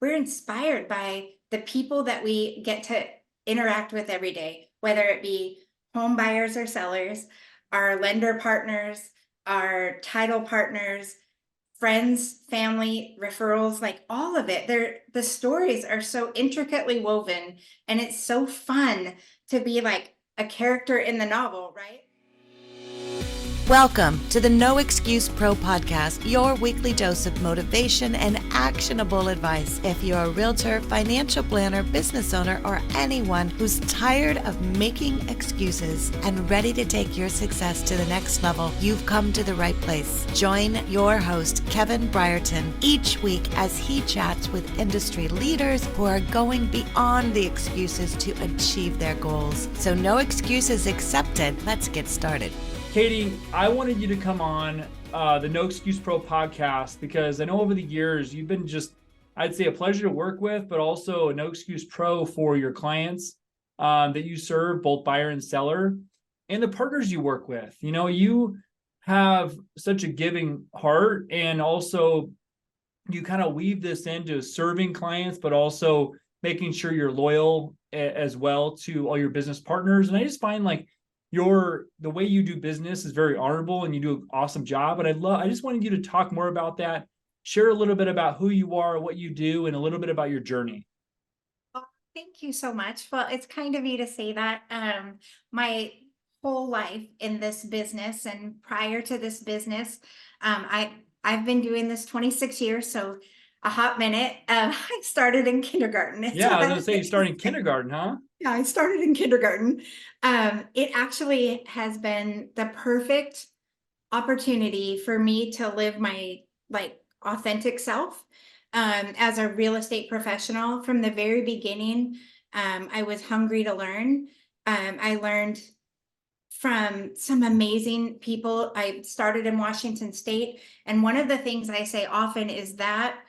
we're inspired by the people that we get to interact with every day, whether it be home buyers or sellers, our lender partners, our title partners, friends, family, referrals, like all of it. The stories are so intricately woven, and it's so fun to be like a character in the novel, right? Welcome to the No Excuse Pro podcast, your weekly dose of motivation and actionable advice. If you're a realtor, financial planner, business owner, or anyone who's tired of making excuses and ready to take your success to the next level, you've come to the right place. Join your host, Kevin Brierton, each week as he chats with industry leaders who are going beyond the excuses to achieve their goals. So no excuses accepted. Let's get started. Katie, I wanted you to come on the No Excuse Pro podcast because I know over the years you've been I'd say a pleasure to work with, but also a No Excuse Pro for your clients that you serve, both buyer and seller, and the partners you work with. You know, you have such a giving heart, and also you kind of weave this into serving clients, but also making sure you're loyal as well to all your business partners. And I just find like the way you do business is very honorable, and you do an awesome job. And I just wanted you to talk more about that, share a little bit about who you are, what you do, and a little bit about your journey. Well, thank you so much. Well, it's kind of you to say that. My whole life in this business, and prior to this business, I've been doing this 26 years, so a hot minute. I started in kindergarten. Yeah, I was going to say you started in kindergarten, huh? Yeah, I started in kindergarten. It actually has been the perfect opportunity for me to live my authentic self as a real estate professional. From the very beginning, I was hungry to learn. I learned from some amazing people. I started in Washington State, and one of the things I say often is that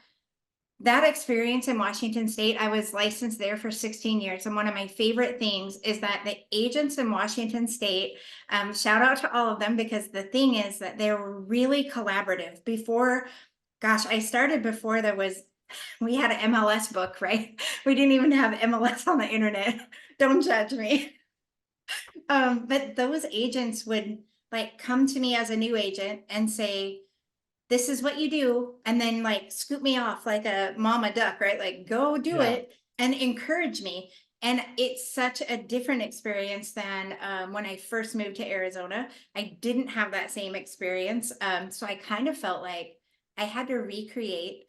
experience in Washington State, I was licensed there for 16 years. And one of my favorite things is that the agents in Washington State, shout out to all of them, because the thing is that they were really collaborative. I started before we had an MLS book, right? We didn't even have MLS on the internet. Don't judge me. But those agents would come to me as a new agent and say, this is what you do, and then scoop me off like a mama duck, right? Go do it, and encourage me. And it's such a different experience than when I first moved to Arizona. I didn't have that same experience. So I kind of felt like I had to recreate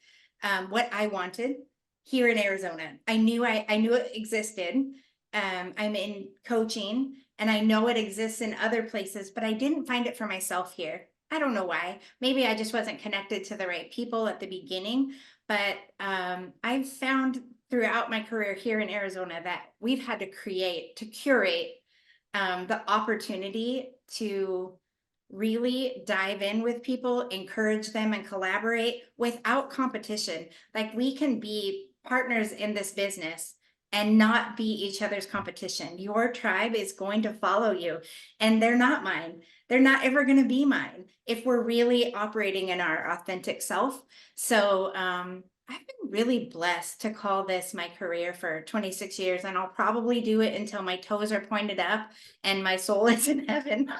what I wanted here in Arizona. I knew it existed. I'm in coaching, and I know it exists in other places, but I didn't find it for myself here. I don't know why. Maybe I just wasn't connected to the right people at the beginning, but I've found throughout my career here in Arizona that we've had to curate the opportunity to really dive in with people, encourage them, and collaborate without competition. We can be partners in this business and not be each other's competition. Your tribe is going to follow you, and they're not mine. They're not ever going to be mine if we're really operating in our authentic self. So I've been really blessed to call this my career for 26 years, and I'll probably do it until my toes are pointed up and my soul is in heaven.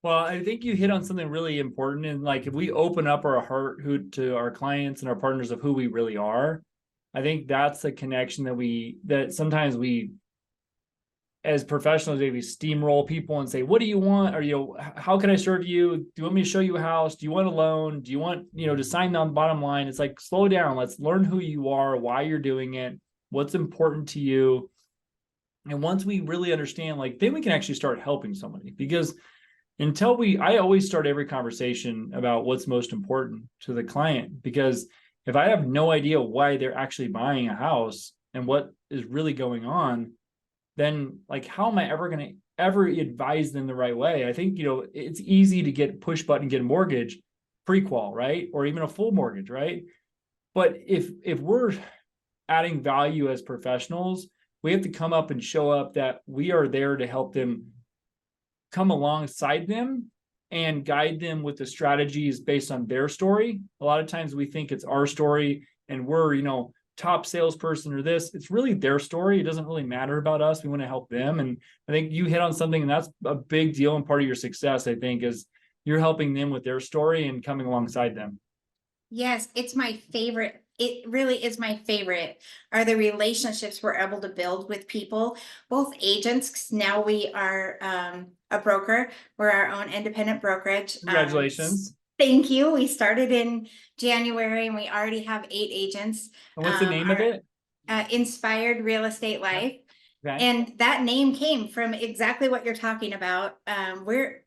Well, I think you hit on something really important. And if we open up our heart to our clients and our partners of who we really are, I think that's the connection that sometimes we, as professionals, maybe steamroll people and say, what do you want? Or, how can I serve you? Do you want me to show you a house? Do you want a loan? Do you want, to sign on the bottom line? It's slow down. Let's learn who you are, why you're doing it, what's important to you. And once we really understand, then we can actually start helping somebody. Because I always start every conversation about what's most important to the client. Because if I have no idea why they're actually buying a house and what is really going on, then how am I ever going to ever advise them the right way? I think, it's easy to get push button, get a mortgage pre-qual, right? Or even a full mortgage, right? But if we're adding value as professionals, we have to come up and show up that we are there to help them, come alongside them and guide them with the strategies based on their story. A lot of times we think it's our story, and we're, top salesperson or this. It's really their story. It doesn't really matter about us. We want to help them. And I think you hit on something, and that's a big deal and part of your success, I think, is you're helping them with their story and coming alongside them. Yes, it's my favorite. It really is my favorite, are the relationships we're able to build with people, both agents, 'cause now we are a broker. We're our own independent brokerage. Congratulations. Thank you. We started in January and we already have 8 agents. And what's the name of it? Inspired Real Estate Life. Okay. And that name came from exactly what you're talking about. We're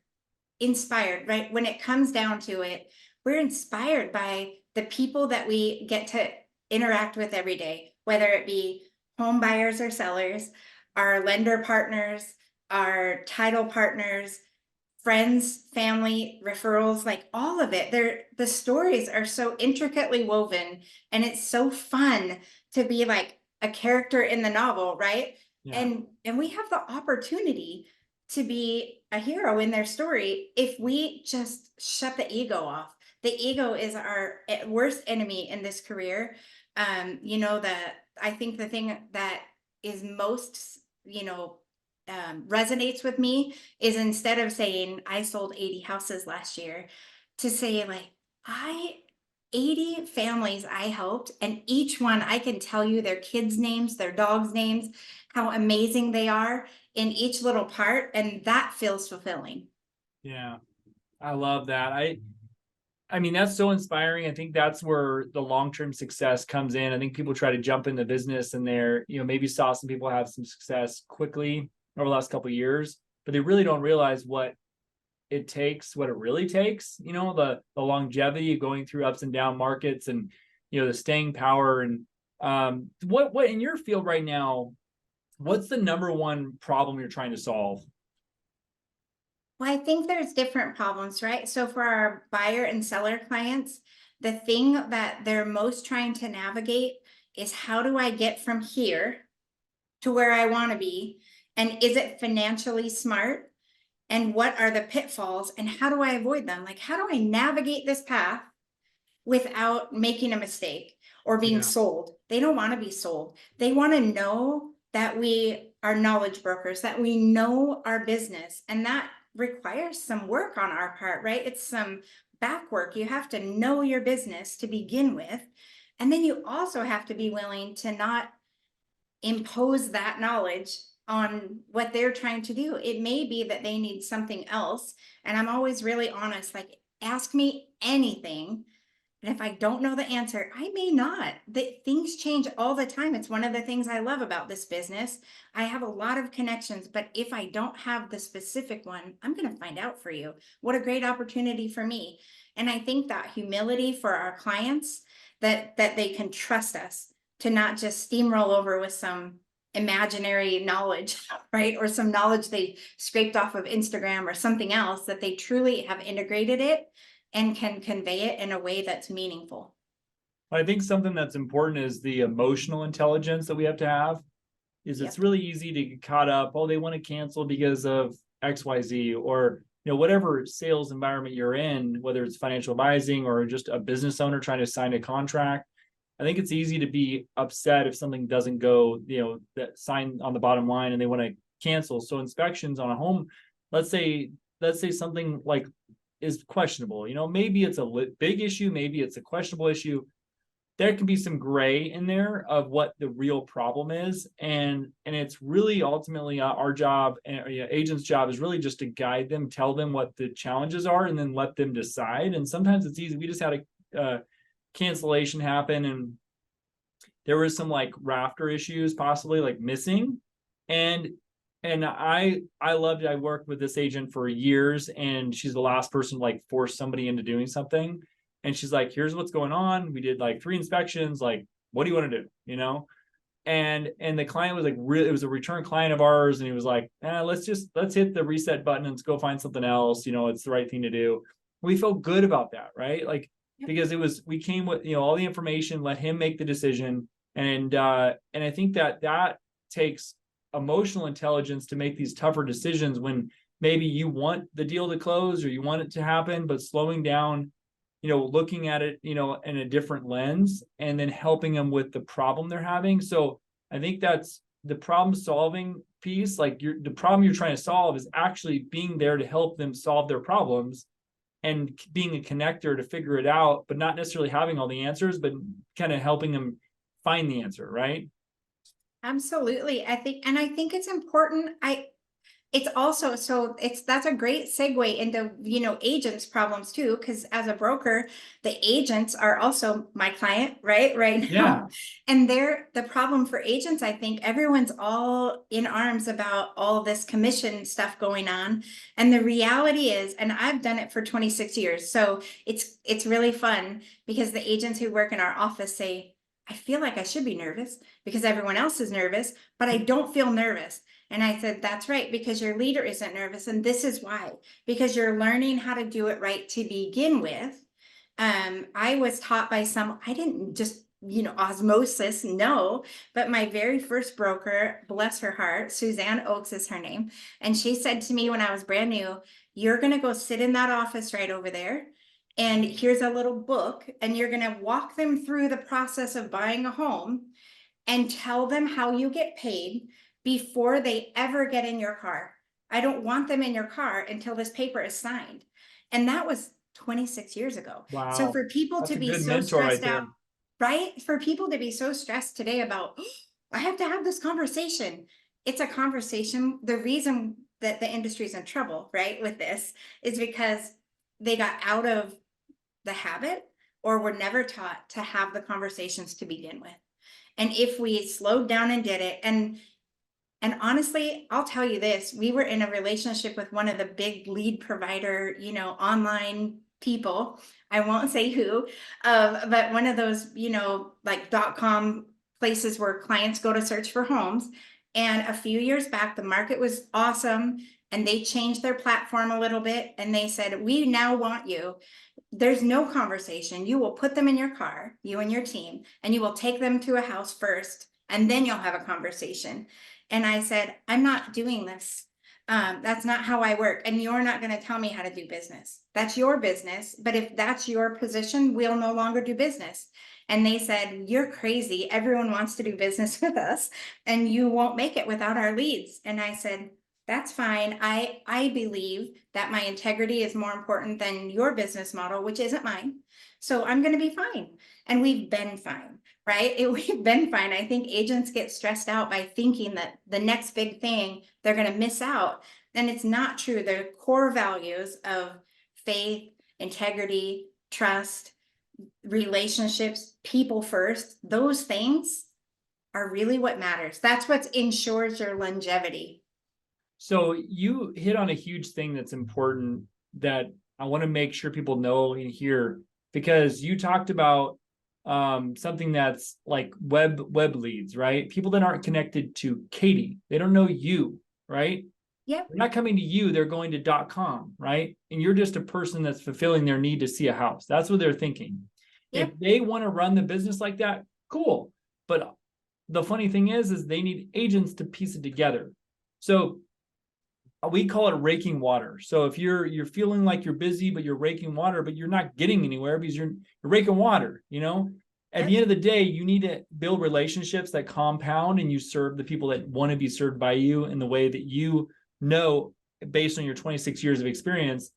inspired, right? When it comes down to it, we're inspired by the people that we get to interact with every day, whether it be home buyers or sellers, our lender partners, our title partners, friends, family, referrals, like all of it. The stories are so intricately woven, and it's so fun to be like a character in the novel, right? Yeah. And we have the opportunity to be a hero in their story if we just shut the ego off. The ego is our worst enemy in this career. You know, I think the thing that is most, resonates with me is, instead of saying I sold 80 houses last year, to say like 80 families I helped, and each one I can tell you their kids' names, their dogs' names, how amazing they are in each little part, and that feels fulfilling. Yeah. I love that. I mean, that's so inspiring. I think that's where the long-term success comes in. I think people try to jump into business and they're, maybe saw some people have some success quickly over the last couple of years, but they really don't realize what it takes, what it really takes, the longevity of going through ups and down markets, and, the staying power. And what in your field right now, what's the number one problem you're trying to solve? Well, I think there's different problems, right? So for our buyer and seller clients, the thing that they're most trying to navigate is, how do I get from here to where I want to be? And is it financially smart? And what are the pitfalls? And how do I avoid them? Like, how do I navigate this path without making a mistake or being sold? They don't want to be sold. They want to know that we are knowledge brokers, that we know our business, and that requires some work on our part, right? It's some back work. You have to know your business to begin with. And then you also have to be willing to not impose that knowledge on what they're trying to do. It may be that they need something else. And I'm always really honest, like, ask me anything. And if I don't know the answer, I may not. Things change all the time. It's one of the things I love about this business. I have a lot of connections, but if I don't have the specific one, I'm going to find out for you. What a great opportunity for me. And I think that humility for our clients, that they can trust us to not just steamroll over with some imaginary knowledge, right? Or some knowledge they scraped off of Instagram or something else, that they truly have integrated it and can convey it in a way that's meaningful. I think something that's important is the emotional intelligence that we have to have. It's really easy to get caught up, they want to cancel because of XYZ, or whatever sales environment you're in, whether it's financial advising or just a business owner trying to sign a contract. I think it's easy to be upset if something doesn't go, that sign on the bottom line, and they want to cancel. So inspections on a home, let's say something like is questionable, maybe it's a big issue, maybe it's a questionable issue. There can be some gray in there of what the real problem is. And it's really ultimately our job, and agent's job, is really just to guide them, tell them what the challenges are, and then let them decide. And sometimes it's easy. We just had a cancellation happen, and there was some like rafter issues, possibly like missing. And I loved it. I worked with this agent for years, and she's the last person to like force somebody into doing something. And she's like, here's what's going on. We did like 3 inspections. Like, what do you want to do? And the client was like, really, it was a return client of ours. And he was like, let's hit the reset button and let's go find something else. It's the right thing to do. We felt good about that, right? Like, because we came with, all the information, let him make the decision. And I think that takes emotional intelligence to make these tougher decisions when maybe you want the deal to close or you want it to happen, but slowing down, looking at it, in a different lens, and then helping them with the problem they're having. So I think that's the problem solving piece. Like the problem you're trying to solve is actually being there to help them solve their problems and being a connector to figure it out, but not necessarily having all the answers, but kind of helping them find the answer, right? Absolutely. I think it's important. It's also, that's a great segue into, agents' problems too, because as a broker, the agents are also my client, right now. Yeah. And the problem for agents, I think everyone's all in arms about all this commission stuff going on. And the reality is, and I've done it for 26 years, so it's really fun because the agents who work in our office say, I feel like I should be nervous because everyone else is nervous, but I don't feel nervous. And I said, that's right, because your leader isn't nervous. And this is why, because you're learning how to do it right to begin with. I was taught by I didn't just, osmosis, no, but my very first broker, bless her heart, Suzanne Oakes is her name. And she said to me when I was brand new, you're going to go sit in that office right over there. And here's a little book, and you're going to walk them through the process of buying a home and tell them how you get paid before they ever get in your car. I don't want them in your car until this paper is signed. And that was 26 years ago. Wow. So for people That's to a be good so mentor right stressed there. out, right? For people to be so stressed today about, I have to have this conversation. It's a conversation. The reason that the industry is in trouble, right, with this is because they got out of the habit or were never taught to have the conversations to begin with. And if we slowed down and did it, and honestly, I'll tell you this, we were in a relationship with one of the big lead provider, online people. I won't say who, but one of those, like .com places where clients go to search for homes. And a few years back, the market was awesome. And they changed their platform a little bit. And they said, we now want you. There's no conversation. You will put them in your car, you and your team, and you will take them to a house first, and then you'll have a conversation. And I said, I'm not doing this. That's not how I work. And you're not going to tell me how to do business. That's your business. But if that's your position, we'll no longer do business. And they said, you're crazy. Everyone wants to do business with us, and you won't make it without our leads. And I said, that's fine. I believe that my integrity is more important than your business model, which isn't mine. So I'm going to be fine. And we've been fine, right? We've been fine. I think agents get stressed out by thinking that the next big thing they're going to miss out. And it's not true. The core values of faith, integrity, trust, relationships, people first, those things are really what matters. That's what ensures your longevity. So you hit on a huge thing that's important that I want to make sure people know and hear, because you talked about something that's like web leads, right? People that aren't connected to Katie, they don't know you, right? Yep. They're not coming to you, they're going to .com, right? And you're just a person that's fulfilling their need to see a house. That's what they're thinking. Yep. If they want to run the business like that, cool. But the funny thing is they need agents to piece it together. So we call it raking water. So if you're feeling like you're busy, but you're raking water, but you're not getting anywhere because you're raking water, At the end of the day, you need to build relationships that compound, and you serve the people that want to be served by you in the way that you know, based on your 26 years of experience,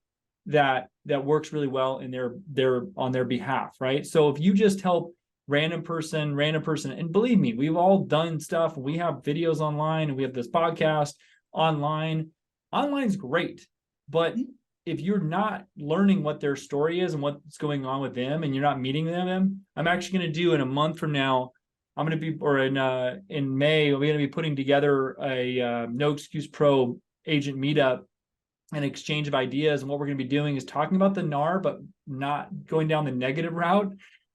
that works really well in their on their behalf, right? So if you just help random person, and believe me, we've all done stuff. We have videos online, and we have this podcast online. Online's great, but if you're not learning what their story is and what's going on with them, and you're not meeting them, I'm actually going to do in a month from now, I'm going to be, or in May, we're going to be putting together a No Excuse Pro agent meetup and exchange of ideas. And what we're going to be doing is talking about the NAR, but not going down the negative route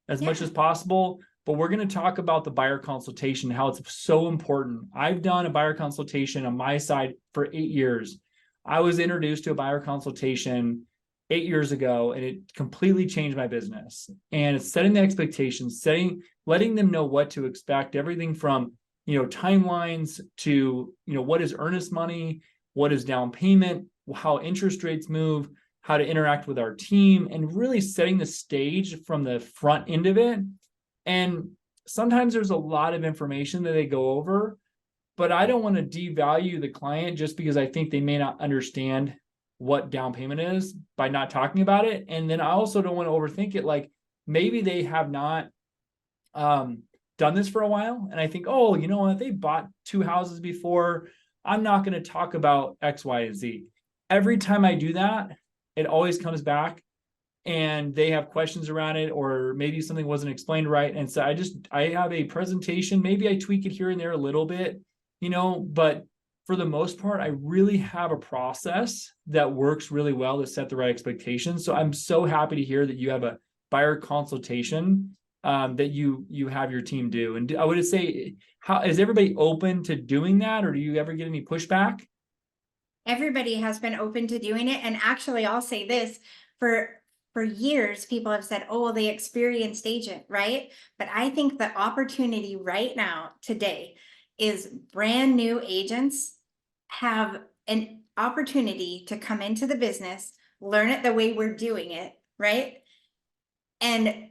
as much as possible. But we're going to talk about the buyer consultation, how it's so important. I've done a buyer consultation on my side for 8 years. I was introduced to a buyer consultation 8 years ago, and it completely changed my business. And it's setting the expectations, letting them know what to expect, everything from, timelines to, what is earnest money, what is down payment, how interest rates move, how to interact with our team, and really setting the stage from the front end of it. And sometimes there's a lot of information that they go over, but I don't want to devalue the client just because I think they may not understand what down payment is by not talking about it. And then I also don't want to overthink it. Like maybe they have not done this for a while. And I think, oh, you know what? They bought 2 houses before. I'm not going to talk about X, Y, and Z. Every time I do that, it always comes back and they have questions around it, or maybe something wasn't explained right. And so I have a presentation, maybe I tweak it here and there a little bit, but for the most part, I really have a process that works really well to set the right expectations. So I'm so happy to hear that you have a buyer consultation that you have your team do. And I would say, how is everybody open to doing that, or do you ever get any pushback? Everybody has been open to doing it. And actually, I'll say this, for years, people have said, oh, well, the experienced agent, right? But I think the opportunity right now, today, is brand new agents have an opportunity to come into the business, learn it the way we're doing it, right? And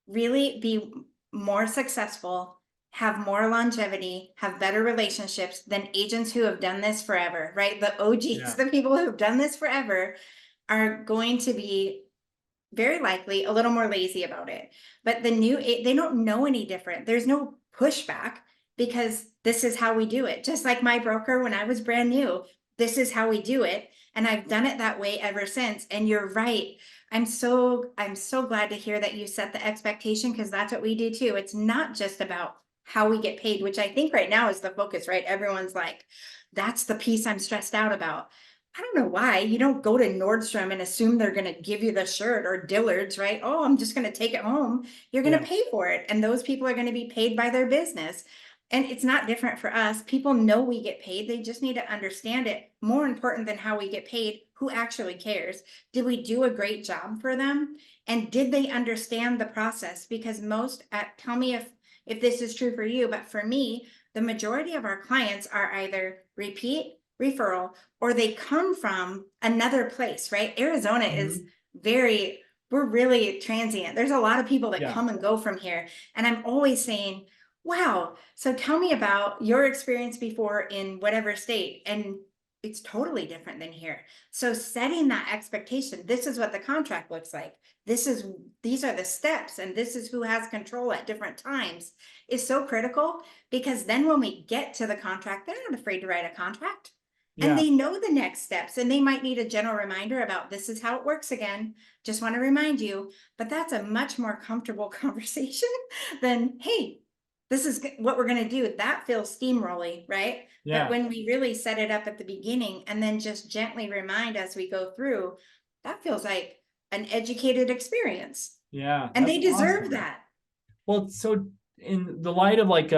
really be more successful, have more longevity, have better relationships than agents who have done this forever, right? The OGs, Yeah. the people who have done this forever are going to be very likely a little more lazy about it. But the new, they don't know any different. There's no pushback because this is how we do it. Just like my broker when I was brand new, this is how we do it. And I've done it that way ever since. And you're right. I'm so glad to hear that you set the expectation, because that's what we do too. It's not just about how we get paid, which I think right now is the focus, right? Everyone's like, that's the piece I'm stressed out about. I don't know why you don't go to Nordstrom and assume they're going to give you the shirt, or Dillard's, right? Oh, I'm just going to take it home. You're going to Yeah. pay for it. And those people are going to be paid by their business. And it's not different for us. People know we get paid. They just need to understand it. More important than how we get paid, who actually cares? Did we do a great job for them? And did they understand the process? Because tell me if this is true for you, but for me, the majority of our clients are either repeat, referral, or they come from another place, right? Arizona is we're really transient. There's a lot of people that Yeah. come and go from here. And I'm always saying, wow, so tell me about your experience before in whatever state. And it's totally different than here. So setting that expectation, this is what the contract looks like. These are the steps, and this is who has control at different times, is so critical, because then when we get to the contract, they're not afraid to write a contract. And Yeah. they know the next steps, and they might need a general reminder about this is how it works again. Just want to remind you, but that's a much more comfortable conversation than, hey, this is what we're going to do. That feels steamrolly, right? Yeah. But when we really set it up at the beginning and then just gently remind as we go through, that feels like an educated experience. Yeah. And That's they deserve awesome. that. Well, so in the light of like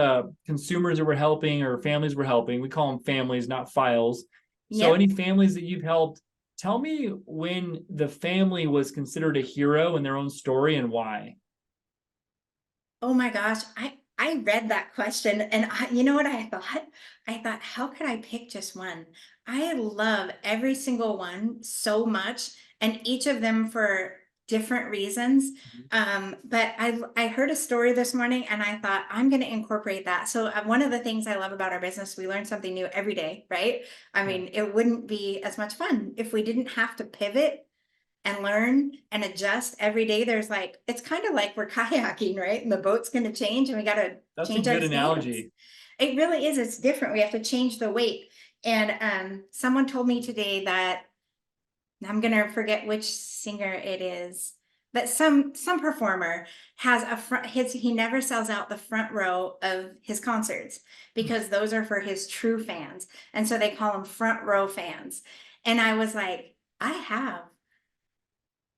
consumers that we're helping or families we're helping, we call them families, not files. So Yep. any families that you've helped, tell me when the family was considered a hero in their own story and why. Oh my gosh, I read that question, and you know what I thought? I thought, how could I pick just one? I love every single one so much, and each of them for different reasons. But I heard a story this morning, and I thought I'm going to incorporate that. So one of the things I love about our business, we learn something new every day, right? I mean, it wouldn't be as much fun if we didn't have to pivot and learn and adjust every day. It's kind of like we're kayaking, right? And the boat's going to change, and we got to That's a change our good stance. analogy. It really is. It's different. We have to change the weight. And someone told me today that, I'm going to forget which singer it is, but some performer has he never sells out the front row of his concerts, because those are for his true fans. And so they call them front row fans. And I was like,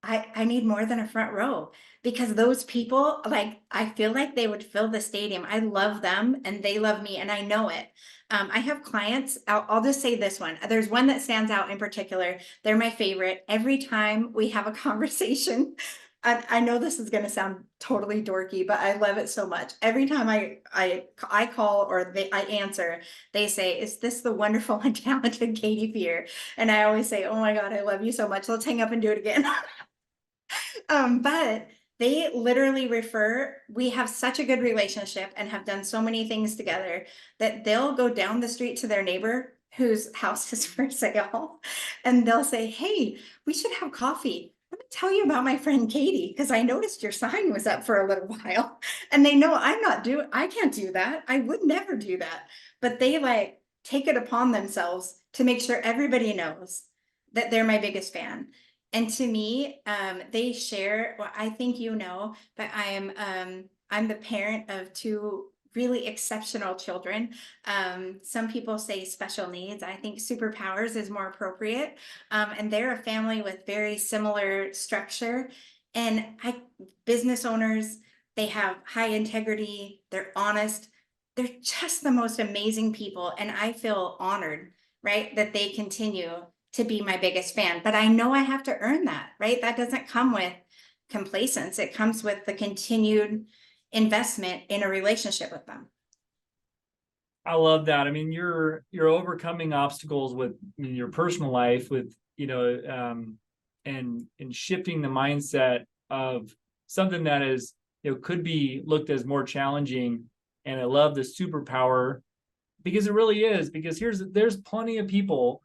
I need more than a front row, because those people, like, I feel like they would fill the stadium. I love them and they love me, and I know it. I have clients, I'll just say this one. There's one that stands out in particular. They're my favorite. Every time we have a conversation, I know this is gonna sound totally dorky, but I love it so much. Every time I call or I answer, they say, "Is this the wonderful and talented Katie Fear?" And I always say, "Oh my God, I love you so much. Let's hang up and do it again." But they literally refer, we have such a good relationship and have done so many things together that they'll go down the street to their neighbor whose house is for sale and they'll say, "Hey, we should have coffee. Let me tell you about my friend Katie, because I noticed your sign was up for a little while." And they know I can't do that. I would never do that. But they like take it upon themselves to make sure everybody knows that they're my biggest fan. And to me, they share, well, I think you know, but I'm the parent of two really exceptional children. Some people say special needs. I think superpowers is more appropriate. And they're a family with very similar structure. And business owners, they have high integrity, they're honest, they're just the most amazing people. And I feel honored, right, that they continue to be my biggest fan. But I know I have to earn that, right? That doesn't come with complacence. It comes with the continued investment in a relationship with them. I love that. I mean, you're overcoming obstacles with your personal life, with and shifting the mindset of something that is could be looked as more challenging. And I love the superpower because it really is. Because there's plenty of people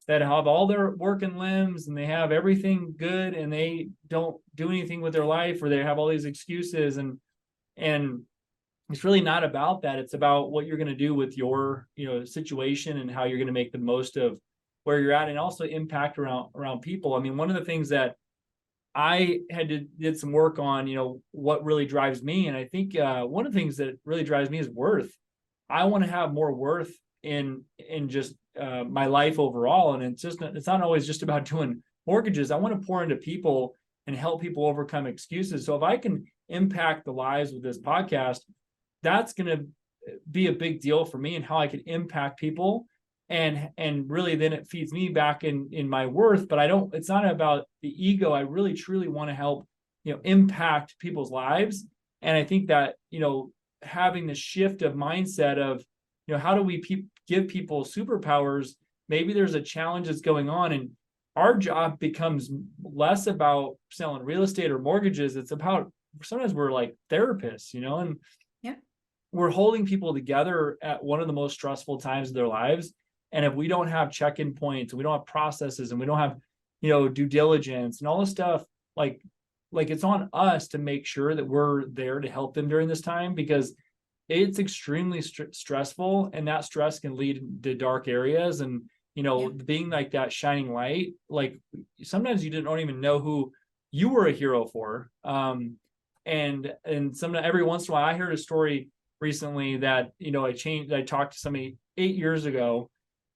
that have all their working limbs and they have everything good and they don't do anything with their life, or they have all these excuses, and it's really not about that. It's about what you're going to do with your situation and how you're going to make the most of where you're at, and also impact around people. I mean, one of the things that I did some work on, what really drives me, and I think one of the things that really drives me is worth. I want to have more worth in just my life overall, and it's not always just about doing mortgages. I want to pour into people and help people overcome excuses. So if I can impact the lives with this podcast, that's going to be a big deal for me, and how I can impact people, and really then it feeds me back in my worth. But it's not about the ego. I really truly want to help impact people's lives. And I think that having the shift of mindset of how do we give people superpowers? Maybe there's a challenge that's going on, and our job becomes less about selling real estate or mortgages. It's about, sometimes we're like therapists, and yeah, we're holding people together at one of the most stressful times of their lives. And if we don't have check-in points, and we don't have processes, and we don't have due diligence and all this stuff, like it's on us to make sure that we're there to help them during this time, because it's extremely stressful, and that stress can lead to dark areas. And being like that shining light, like sometimes you don't even know who you were a hero for. And every once in a while, I heard a story recently that I talked to somebody 8 years ago,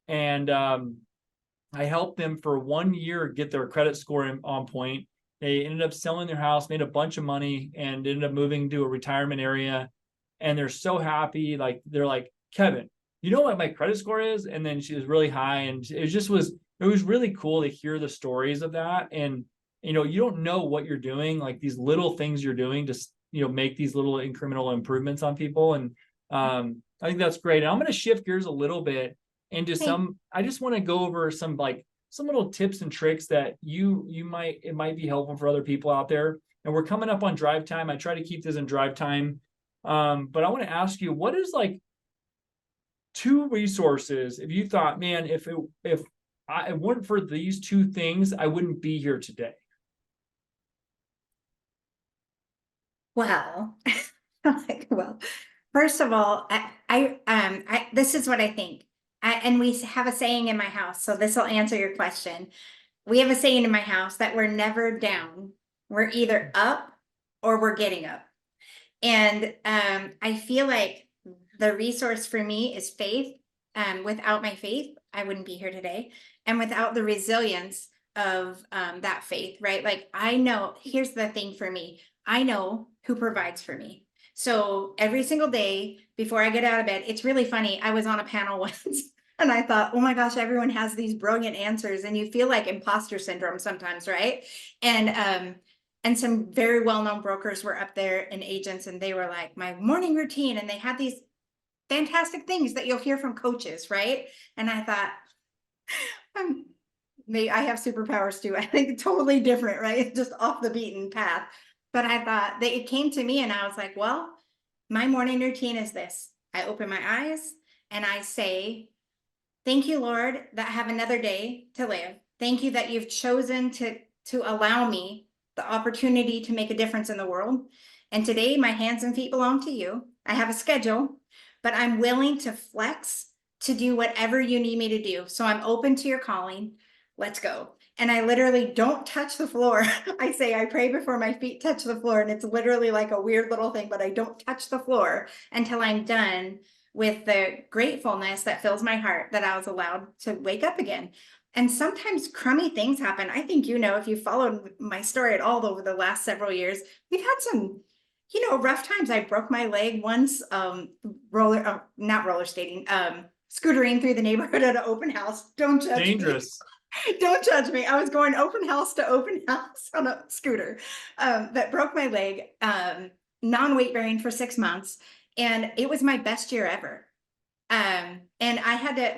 and I helped them for 1 year get their credit score on point. They ended up selling their house, made a bunch of money, and ended up moving to a retirement area. And they're so happy. Like, they're like, "Kevin, you know what my credit score is?" And then she was really high. And it was really cool to hear the stories of that. And, you don't know what you're doing, like these little things you're doing to, make these little incremental improvements on people. And I think that's great. And I'm going to shift gears a little bit into I just want to go over some little tips and tricks that it might be helpful for other people out there. And we're coming up on drive time. I try to keep this in drive time. But I want to ask you, what is like 2 resources if you thought, man, if it weren't for these 2 things, I wouldn't be here today? well, first of all, this is what I think. And we have a saying in my house, so this will answer your question. We have a saying in my house that we're never down. We're either up or we're getting up. And I feel like the resource for me is faith. Without my faith, I wouldn't be here today. And without the resilience of that faith, right? Like, I know, here's the thing for me. I know who provides for me. So every single day before I get out of bed, it's really funny. I was on a panel once and I thought, oh my gosh, everyone has these brilliant answers, and you feel like imposter syndrome sometimes, right? And And some very well-known brokers were up there and agents, and they were like, my morning routine. And they had these fantastic things that you'll hear from coaches, right? And I thought, I have superpowers too. I think totally different, right? Just off the beaten path. But I thought that it came to me and I was like, well, my morning routine is this. I open my eyes and I say, thank you, Lord, that I have another day to live. Thank you that you've chosen to allow me the opportunity to make a difference in the world. And today my hands and feet belong to you. I have a schedule, but I'm willing to flex to do whatever you need me to do. So I'm open to your calling. Let's go. And I literally don't touch the floor. I say, I pray before my feet touch the floor. And it's literally like a weird little thing, but I don't touch the floor until I'm done with the gratefulness that fills my heart that I was allowed to wake up again. And sometimes crummy things happen. I think, if you followed my story at all over the last several years, we've had some, rough times. I broke my leg once, not roller skating, scootering through the neighborhood at an open house. Don't judge Dangerous. me. Don't judge me. I was going open house to open house on a scooter that broke my leg, non-weight bearing for 6 months. And it was my best year ever. And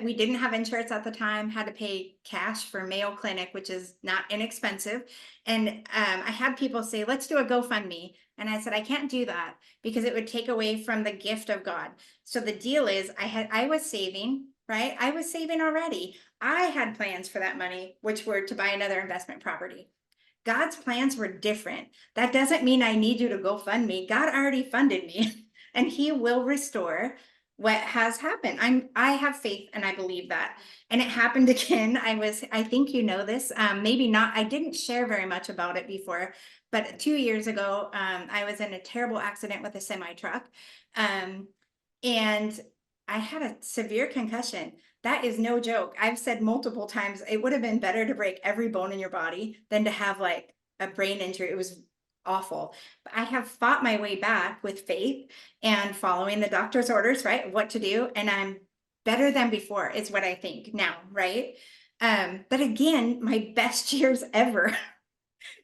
we didn't have insurance at the time, had to pay cash for Mayo Clinic, which is not inexpensive. And I had people say, let's do a GoFundMe. And I said, I can't do that because it would take away from the gift of God. So the deal is I was saving, right? I was saving already. I had plans for that money, which were to buy another investment property. God's plans were different. That doesn't mean I need you to GoFundMe. God already funded me and he will restore what has happened. I have faith and I believe that. And it happened again. I think this, maybe not. I didn't share very much about it before, but 2 years ago, I was in a terrible accident with a semi truck. And I had a severe concussion. That is no joke. I've said multiple times, it would have been better to break every bone in your body than to have like a brain injury. It was awful. But I have fought my way back with faith and following the doctor's orders, right? What to do. And I'm better than before is what I think now, right? But again, my best years ever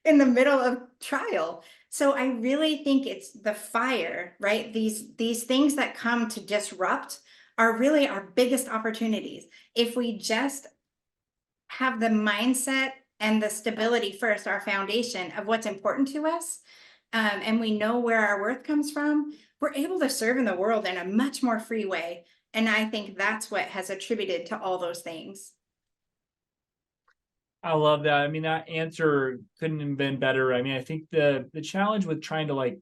in the middle of trial. So I really think it's the fire, right? These things that come to disrupt are really our biggest opportunities. If we just have the mindset and the stability first, our foundation of what's important to us, and we know where our worth comes from, we're able to serve in the world in a much more free way. And I think that's what has attributed to all those things. I love that. I mean, that answer couldn't have been better. I mean, I think the challenge with trying to like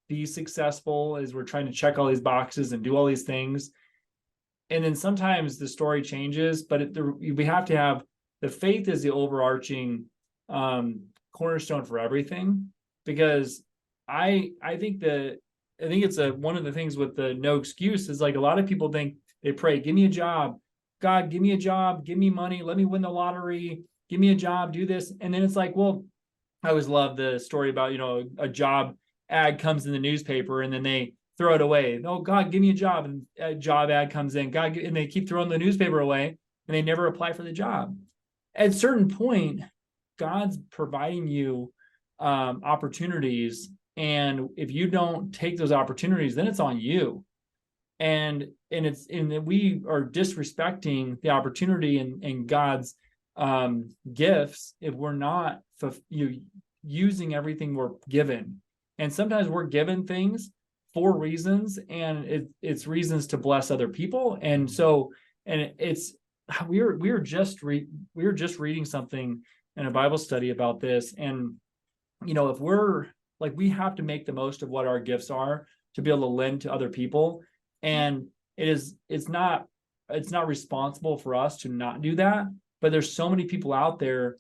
be successful is we're trying to check all these boxes and do all these things. And then sometimes the story changes, but we have to have the faith is the overarching cornerstone for everything. Because I think it's one of the things with the no excuse is like a lot of people think they pray, give me a job, God, give me a job, give me money, let me win the lottery, give me a job, do this. And then it's like, well, I always love the story about, a job ad comes in the newspaper and then they throw it away. Oh God, give me a job. And a job ad comes in, God, and they keep throwing the newspaper away and they never apply for the job. At a certain point, God's providing you opportunities. And if you don't take those opportunities, then it's on you. And we are disrespecting the opportunity and God's gifts if we're not using everything we're given. And sometimes we're given things for reasons, and it's reasons to bless other people. And so, we were just reading something in a Bible study about this. And if we're like, we have to make the most of what our gifts are to be able to lend to other people. And it's not responsible for us to not do that. But there's so many people out there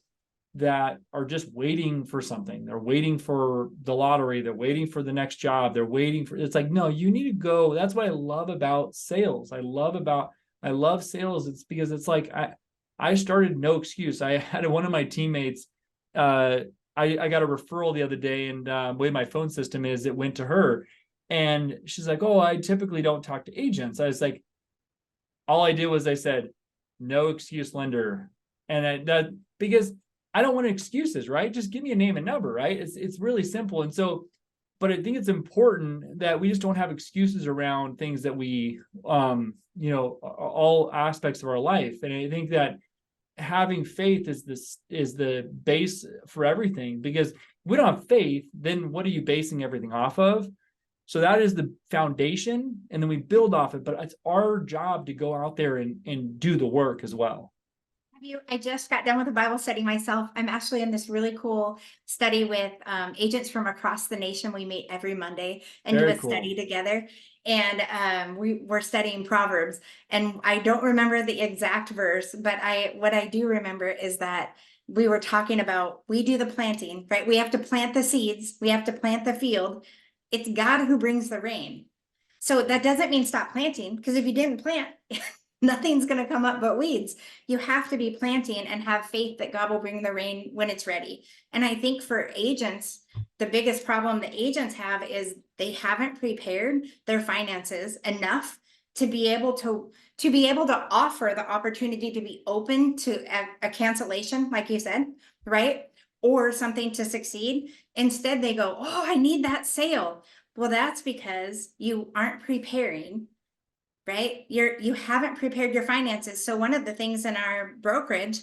that are just waiting for something. They're waiting for the lottery. They're waiting for the next job. They're waiting for, it's like, no, you need to go. That's what I love about sales. I love sales. It's because it's like, I started no excuse. I had one of my teammates, I got a referral the other day, and the way my phone system is, it went to her. And she's like, oh, I typically don't talk to agents. I was like, all I did was I said, no excuse lender. And because I don't want excuses, right? Just give me a name and number, right? It's really simple. And so, but I think it's important that we just don't have excuses around things that we, all aspects of our life. And I think that having faith is the base for everything, because if we don't have faith, then what are you basing everything off of? So that is the foundation, and then we build off it, but it's our job to go out there and do the work as well. I just got done with a Bible study myself. I'm actually in this really cool study with agents from across the nation. We meet every Monday and do Very a cool. study together. And we're studying Proverbs. And I don't remember the exact verse, but what I do remember is that we were talking about, we do the planting, right? We have to plant the seeds. We have to plant the field. It's God who brings the rain. So that doesn't mean stop planting, because if you didn't plant, nothing's going to come up but weeds. You have to be planting and have faith that God will bring the rain when it's ready. And I think for agents, the biggest problem the agents have is they haven't prepared their finances enough to be able to offer the opportunity to be open to a cancellation, like you said, right? Or something to succeed. Instead, they go, oh, I need that sale. Well, that's because you aren't preparing, right? You haven't prepared your finances. So one of the things in our brokerage,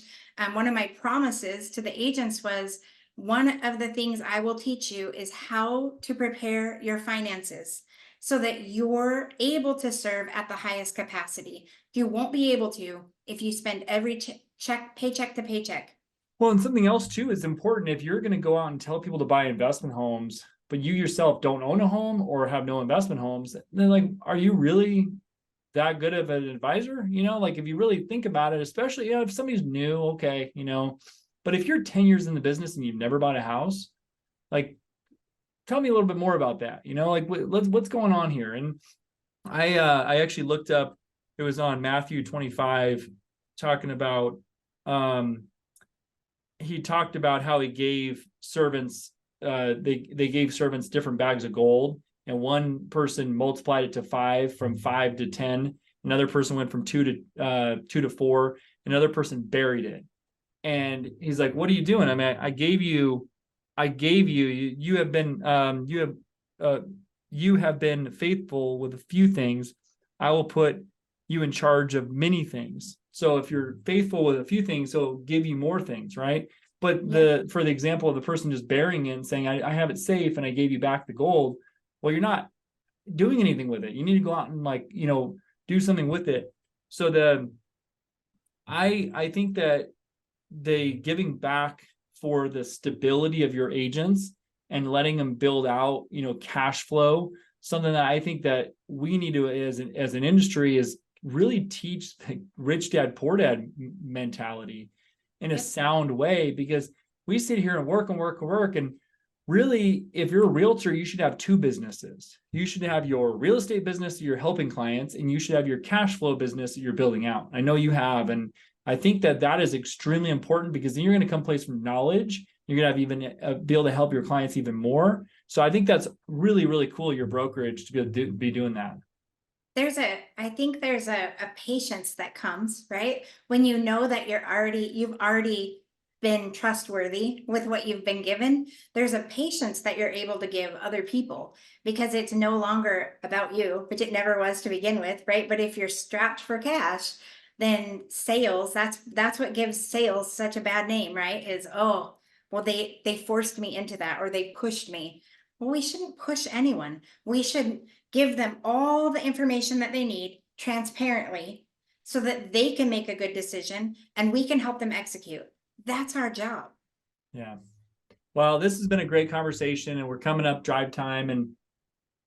one of my promises to the agents was, one of the things I will teach you is how to prepare your finances so that you're able to serve at the highest capacity. You won't be able to if you spend every paycheck to paycheck. Well, and something else too is important. If you're going to go out and tell people to buy investment homes, but you yourself don't own a home or have no investment homes, then like, are you really that good of an advisor? Like if you really think about it, especially, if somebody's new, okay, but if you're 10 years in the business and you've never bought a house, like, tell me a little bit more about that, like what's going on here? And I actually looked up, it was on Matthew 25, talking about, he talked about how he gave servants, they gave servants different bags of gold, and one person multiplied it to 5, from 5 to 10. Another person went from 2 to 4. Another person buried it. And he's like, what are you doing? I mean, I gave you, you have been, you have been faithful with a few things. I will put you in charge of many things. So if you're faithful with a few things, it'll give you more things, right? But for the example of the person just burying it and saying, I have it safe and I gave you back the gold. Well, you're not doing anything with it. You need to go out and do something with it. So I think that the giving back for the stability of your agents and letting them build out, cash flow, something that I think that we need to, as an industry, is really teach the rich dad, poor dad mentality in a sound way, because we sit here and work and work and work. And really, if you're a realtor, you should have 2 businesses. You should have your real estate business that you're helping clients, and you should have your cash flow business that you're building out. I know you have, and I think that is extremely important, because then you're going to come place from knowledge. You're going to have even be able to help your clients even more. So I think that's really, really cool, your brokerage, to be able to be doing that. I think there's a patience that comes, right? When you know that you've already been trustworthy with what you've been given, there's a patience that you're able to give other people, because it's no longer about you, which it never was to begin with, right? But if you're strapped for cash, then sales, that's what gives sales such a bad name, right? Is, oh, well, they forced me into that, or they pushed me. Well, we shouldn't push anyone. We should give them all the information that they need transparently so that they can make a good decision and we can help them execute. That's our job. Yeah. Well, this has been a great conversation, and we're coming up drive time, and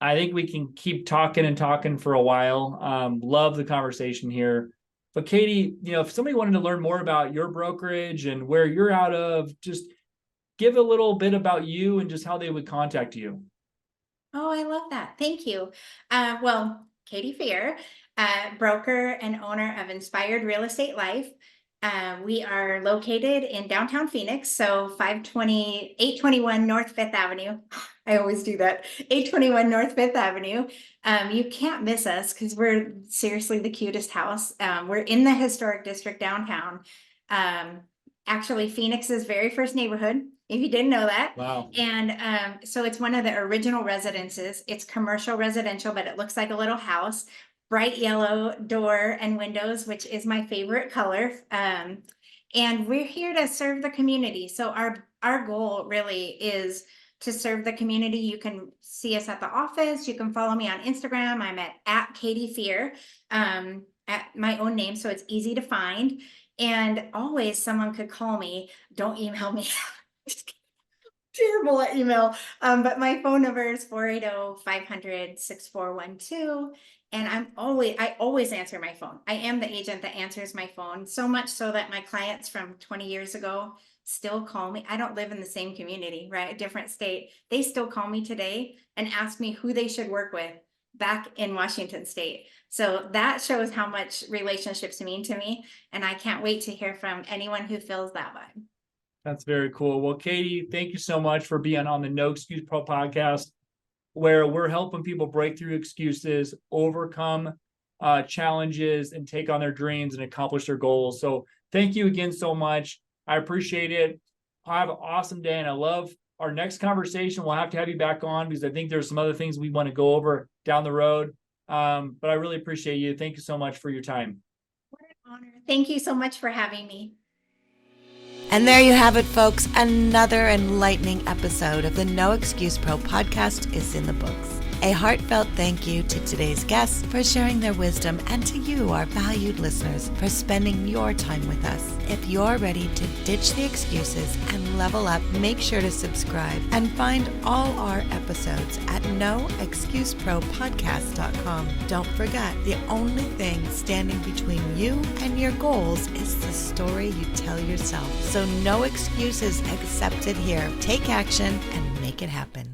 I think we can keep talking and talking for a while. Love the conversation here. But Katie, if somebody wanted to learn more about your brokerage and where you're out of, just give a little bit about you and just how they would contact you. Oh, I love that. Thank you. Well, Katie Fear, broker and owner of Inspired Real Estate Life. We are located in downtown Phoenix, so 821 North 5th Avenue. I always do that. 821 North 5th Avenue. You can't miss us because we're seriously the cutest house. We're in the historic district downtown. actually Phoenix's very first neighborhood, if you didn't know that. Wow. And so it's one of the original residences. It's commercial residential, but it looks like a little house. Bright yellow door and windows, which is my favorite color. And we're here to serve the community. So our goal really is to serve the community. You can see us at the office. You can follow me on Instagram. I'm at Katie Fear, at my own name, so it's easy to find. And always someone could call me. Don't email me. Terrible at email. But my phone number is 480-500-6412. And I always answer my phone. I am the agent that answers my phone, so much so that my clients from 20 years ago still call me. I don't live in the same community, right? A different state. They still call me today and ask me who they should work with back in Washington State. So that shows how much relationships mean to me. And I can't wait to hear from anyone who feels that way. That's very cool. Well, Katie, thank you so much for being on the No Excuse Pro podcast, where we're helping people break through excuses, overcome challenges, and take on their dreams and accomplish their goals. So thank you again so much. I appreciate it. Have an awesome day. And I love our next conversation. We'll have to have you back on because I think there's some other things we want to go over down the road. But I really appreciate you. Thank you so much for your time. What an honor. Thank you so much for having me. And there you have it, folks. Another enlightening episode of the No Excuse Pro podcast is in the books. A heartfelt thank you to today's guests for sharing their wisdom and to you, our valued listeners, for spending your time with us. If you're ready to ditch the excuses and level up, make sure to subscribe and find all our episodes at noexcusepropodcast.com. Don't forget, the only thing standing between you and your goals is the story you tell yourself. So no excuses accepted here. Take action and make it happen.